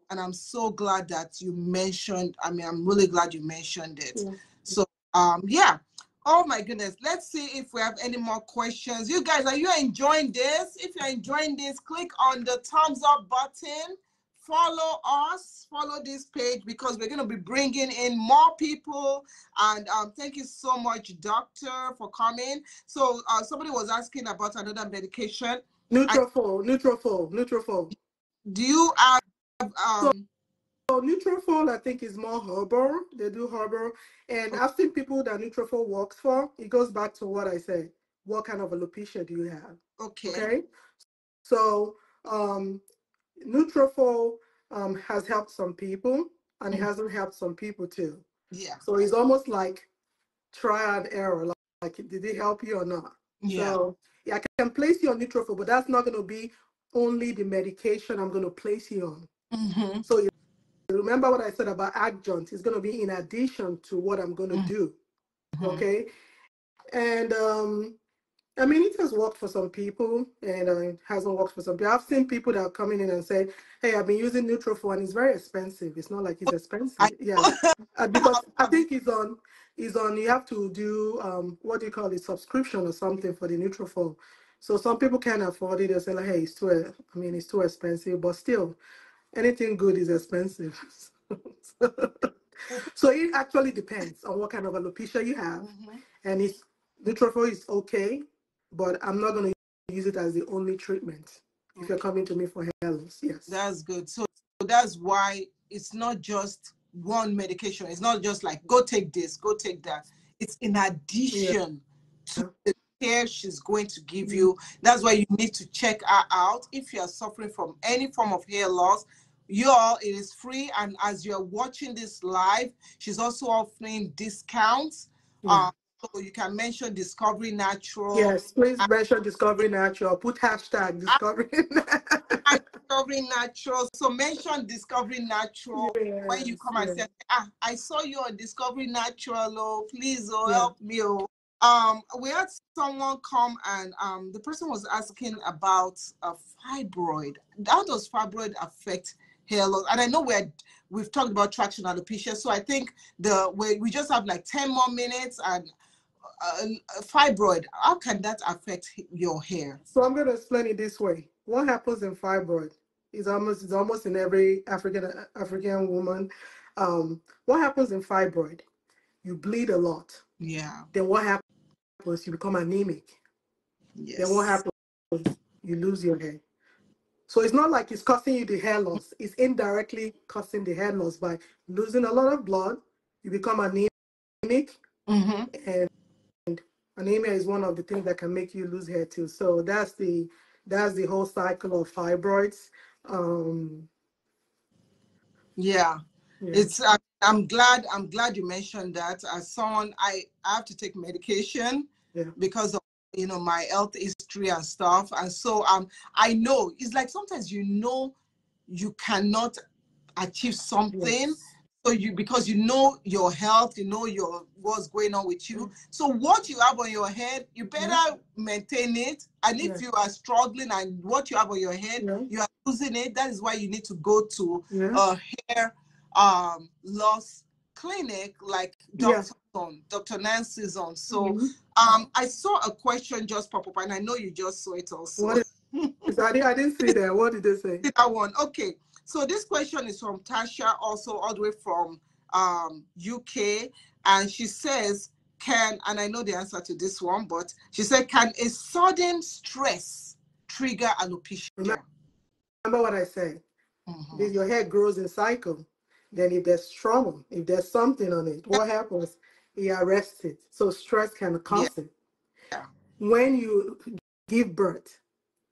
And I'm so glad that you mentioned, I mean, I'm really glad you mentioned it. So yeah. Oh my goodness. Let's see if we have any more questions. You guys, are you enjoying this? If you're enjoying this, click on the thumbs up button. Follow us, follow this page, because we're going to be bringing in more people. And thank you so much, doctor, for coming. So somebody was asking about another medication. Nutrafol. Do you have So Nutrafol, I think, is more herbal. They do herbal. And I've seen people that Nutrafol works for. It goes back to what I said. What kind of alopecia do you have? Okay. So Nutrafol has helped some people, and it hasn't helped some people too. Yeah. So it's almost like try and error. Like, did it help you or not? Yeah. So yeah, I can place you on Nutrafol, but that's not going to be only the medication I'm going to place you on. So remember what I said about adjunct. It's going to be in addition to what I'm going to do. Okay. And I mean, it has worked for some people, and it hasn't worked for some people. I've seen people that are coming in and say, hey, I've been using Nutrafol, and it's very expensive. It's not like it's expensive. Because I think it's on, you have to do, what do you call it, subscription or something for the Nutrafol. So some people can't afford it. They say, like, hey, it's too expensive, but still, anything good is expensive. So it actually depends on what kind of alopecia you have. And Nutrafol is okay, but I'm not going to use it as the only treatment if you're coming to me for hair loss. Yes. That's good. So that's why it's not just one medication. It's not just like, go take this, go take that. It's in addition to the care she's going to give you. That's why you need to check her out. If you are suffering from any form of hair loss, it is free. And as you're watching this live, she's also offering discounts. So you can mention Discovery Natural. Yes, please mention Discovery Natural. Put hashtag Discovery Discovery Natural. So mention Discovery Natural when you come and say, I saw you on Discovery Natural. Oh, please, help me. We had someone come, and the person was asking about a fibroid. How does fibroid affect hair loss? And I know we've talked about traction alopecia, so I think we just have like 10 more minutes. And fibroid, how can that affect your hair? So I'm going to explain it this way. What happens in fibroid is almost in every African woman. What happens in fibroid? You bleed a lot. Yeah. Then what happens? You become anemic. Yes. Then what happens? You lose your hair. So it's not like it's causing you the hair loss. It's indirectly causing the hair loss by losing a lot of blood. You become anemic. And anemia is one of the things that can make you lose hair too. So that's the whole cycle of fibroids. It's I'm glad you mentioned that. As someone, I have to take medication because of my health history and stuff. And so I know it's like sometimes you cannot achieve something. So because you know your health, you know what's going on with you. So what you have on your head, you better maintain it. And if you are struggling and what you have on your head, you are losing it, that is why you need to go to a hair loss clinic like Dr. Nancy's on. So I saw a question just pop up, and I know you just saw it also. What is, I didn't see that. What did they say? That one. Okay. So this question is from Tasha, also all the way from UK, and she says, and I know the answer to this one, but she said, can a sudden stress trigger alopecia? Remember what I said. If your hair grows in cycle, then if there's trauma, if there's something on it, what happens? It arrests it. So stress can cause it. When you give birth,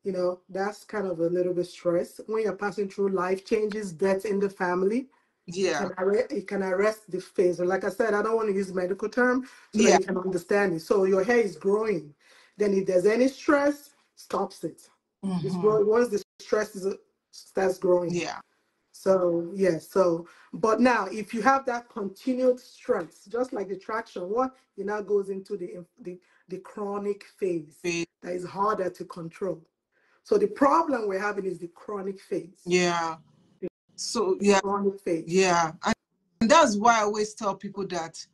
you know, that's kind of a little bit stress. When you're passing through life changes, death in the family, it can arrest the phase. Like I said, I don't want to use medical term so that you can understand it. So your hair is growing. Then if there's any stress, stops it. It's growing. Once the stress starts growing. So, but now if you have that continued stress, just like the traction, it now goes into the chronic phase that is harder to control. So the problem we're having is the chronic phase. So chronic phase. And that's why I always tell people that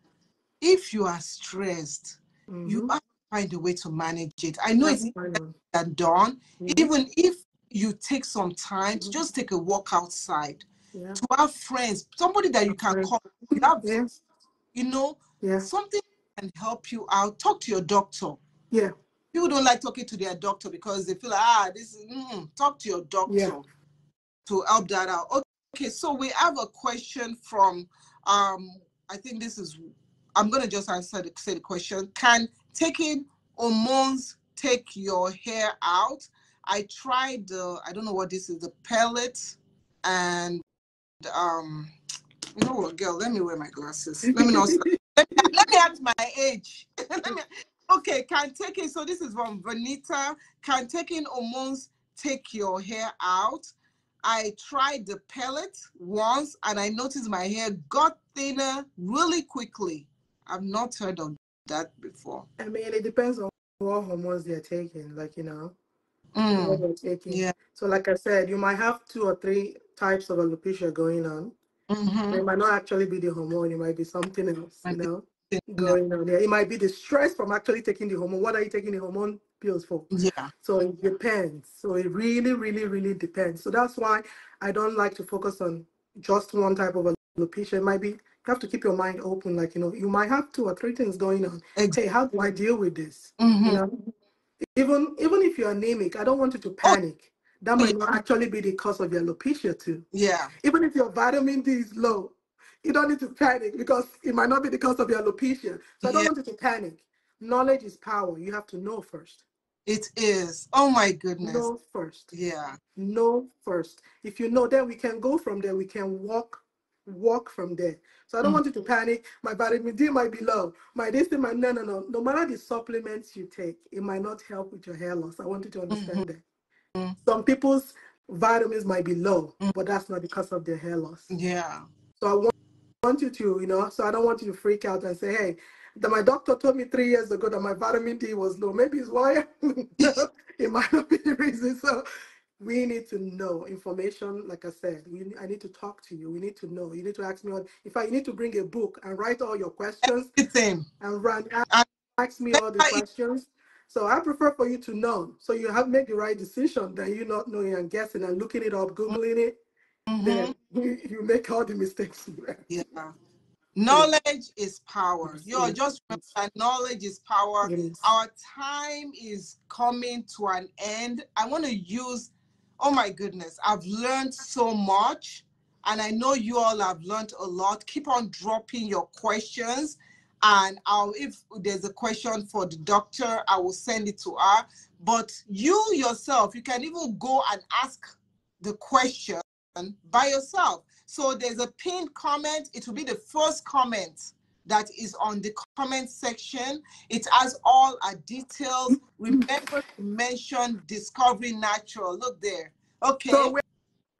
if you are stressed, you have to find a way to manage it. I know it's easier than done. Even if you take some time to just take a walk outside, to have friends, somebody that you can call, you know, something can help you out. Talk to your doctor. People don't like talking to their doctor because they feel like, talk to your doctor to help that out. Okay, so we have a question from, I think this is, I'm going to just say the question. Can taking hormones take your hair out? I tried I don't know what this is, the pellet, and you know what, girl, let me wear my glasses. Let me not let me add my age. Okay, so this is from Vanita. Can taking hormones take your hair out? I tried the pellet once and I noticed my hair got thinner really quickly. I've not heard of that before. I mean, it depends on what hormones they're taking, like, you know, what they're taking. So like I said, you might have 2 or 3 types of alopecia going on. It might not actually be the hormone, it might be something else, you know, going on there. It might be the stress from actually taking the hormone. What are you taking the hormone pills for? So it depends. So it really, really, really depends. So that's why I don't like to focus on just one type of alopecia. It might be, you have to keep your mind open. Like, you know, you might have 2 or 3 things going on. Hey, how do I deal with this? You know, even if you're anemic, I don't want you to panic. That might not actually be the cause of your alopecia too. Even if your vitamin D is low, you don't need to panic because it might not be the cause of your alopecia. So I don't want you to panic. Knowledge is power. You have to know first. It is. Oh my goodness. Know first. Know first. If you know, then we can go from there. We can walk from there. So I don't want you to panic. My vitamin D might be low. My this thing might no. No matter the supplements you take, it might not help with your hair loss. I want you to understand that. Some people's vitamins might be low, but that's not because of their hair loss. So I want you to, you know, so I don't want you to freak out and say, hey, my doctor told me 3 years ago that my vitamin D was low. Maybe it's why it might not be the reason. So we need to know information. Like I said, I need to talk to you. We need to know. You need to ask me. In fact, you need to bring a book and write all your questions and ask me all the questions. So I prefer for you to know, so you have make the right decision than you not knowing and guessing and looking it up, Googling it. Then you make all the mistakes. Knowledge is power. Just remember that knowledge is power. Our time is coming to an end. I want to use, oh my goodness, I've learned so much. And I know you all have learned a lot. Keep on dropping your questions. And if there's a question for the doctor, I will send it to her. But you yourself, you can even go and ask the question by yourself. So there's a pinned comment. It will be the first comment that is on the comment section. It has all our details. Remember to mention Discovery Natural. Look there. Okay. So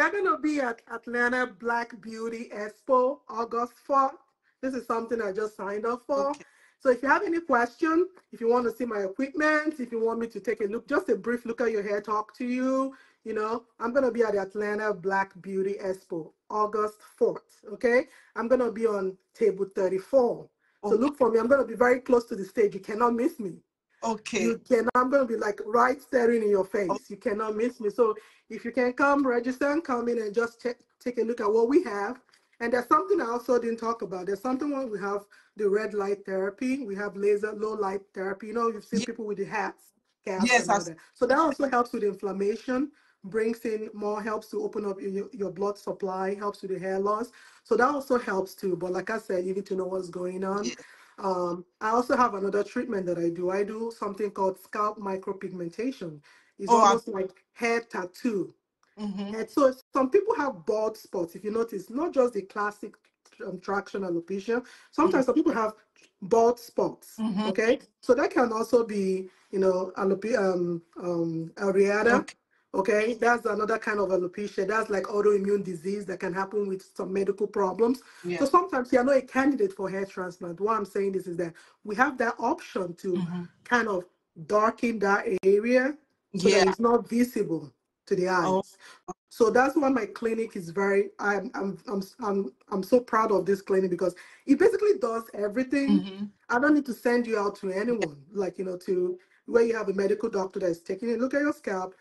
They're going to be at Atlanta Black Beauty Expo, August 4th. This is something I just signed up for. Okay. So if you have any question, if you want to see my equipment, if you want me to take a look, just a brief look at your hair, talk to you, I'm going to be at the Atlanta Black Beauty Expo, August 4th, okay? I'm going to be on table 34. So Okay. look for me. I'm going to be very close to the stage. You cannot miss me. Okay. I'm going to be like right staring in your face. You cannot miss me. So if you can come, register and come in and just take a look at what we have. And there's something I also didn't talk about. There's something when we have the red light therapy. We have laser low light therapy. You've seen people with the hats, caps, Yes, and all that. So that also helps with inflammation, brings in more, helps to open up your blood supply, helps with the hair loss. So that also helps too. But like I said, you need to know what's going on. yes. I also have another treatment that I do. I do something called scalp micropigmentation. It's Oh, almost like hair tattoo. mm-hmm. And so some people have bald spots. If you notice, not just the classic traction alopecia. Sometimes some people have bald spots. Mm-hmm. Okay, so that can also be, areata. Okay. Okay, that's another kind of alopecia. That's like autoimmune disease that can happen with some medical problems. Yeah. So sometimes you're not a candidate for hair transplant. What I'm saying is that we have that option to Mm-hmm. kind of darken that area so that Yeah. it's not visible to the Oh. eyes. So that's why my clinic is I'm so proud of this clinic because it basically does everything. Mm-hmm. I don't need to send you out to Yeah. anyone, like, to where you have a medical doctor that is taking a look at your scalp,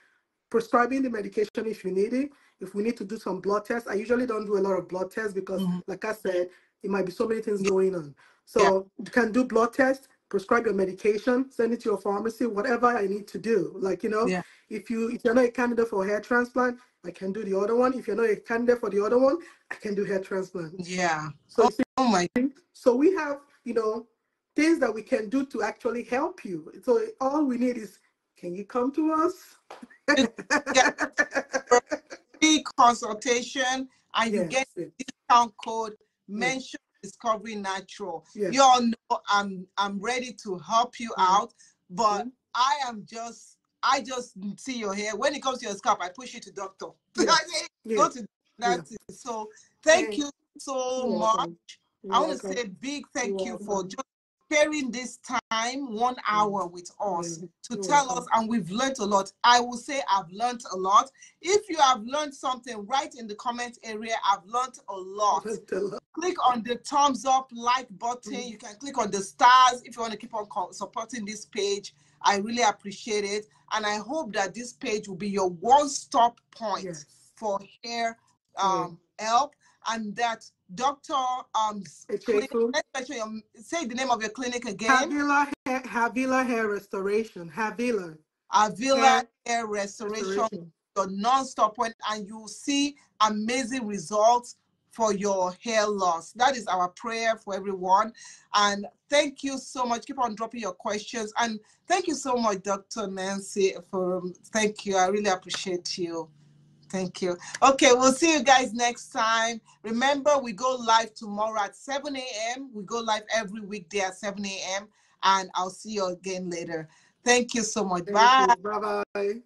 prescribing the medication if you need it. If we need to do some blood tests, I usually don't do a lot of blood tests because, Mm-hmm. like I said, it might be so many things Yeah. going on. Yeah. So you can do blood tests, prescribe your medication, send it to your pharmacy, whatever I need to do. Like, Yeah. if you're not a candidate for hair transplant, I can do the other one. If you're not a candidate for the other one, I can do hair transplant. Yeah. So Oh, you see, oh my. so we have, things that we can do to actually help you. So all we need is, can you come to us? Yeah. Free consultation, and you get Yes, discount code. yes, Mention Discovery Natural. yes, You all know I'm ready to help you yes, out, but mhm, I just see your hair. When it comes to your scalp, I push you to doctor. yes, I say, yes, go to yes. Nancy. So thank Hey, you so you're much. welcome. You're I want to welcome. say a big You're thank you for welcome. just sharing this time, 1 hour with Yeah, us to you're tell us, welcome. and we've learned a lot. I will say I've learned a lot. If you have learned something, write in the comment area. I've learned a lot. Click on the thumbs up, like button. You can click on the stars if you want to keep on supporting this page. I really appreciate it. And I hope that this page will be your one-stop point Yes. for hair Yeah. help, and that Dr. Clinic, Echefu. let's make sure you say the name of your clinic again. Havila Hair Restoration. Havila Avila Hair Hair Restoration, Restoration. your non-stop point, and you'll see amazing results for your hair loss. That is our prayer for everyone. And thank you so much. Keep on dropping your questions. And thank you so much, Dr. Nancy, thank you. I really appreciate you. Thank you. Okay, we'll see you guys next time. Remember, we go live tomorrow at 7 a.m. We go live every weekday at 7 a.m. And I'll see you again later. Thank you so much. Thank Bye. you. Bye-bye.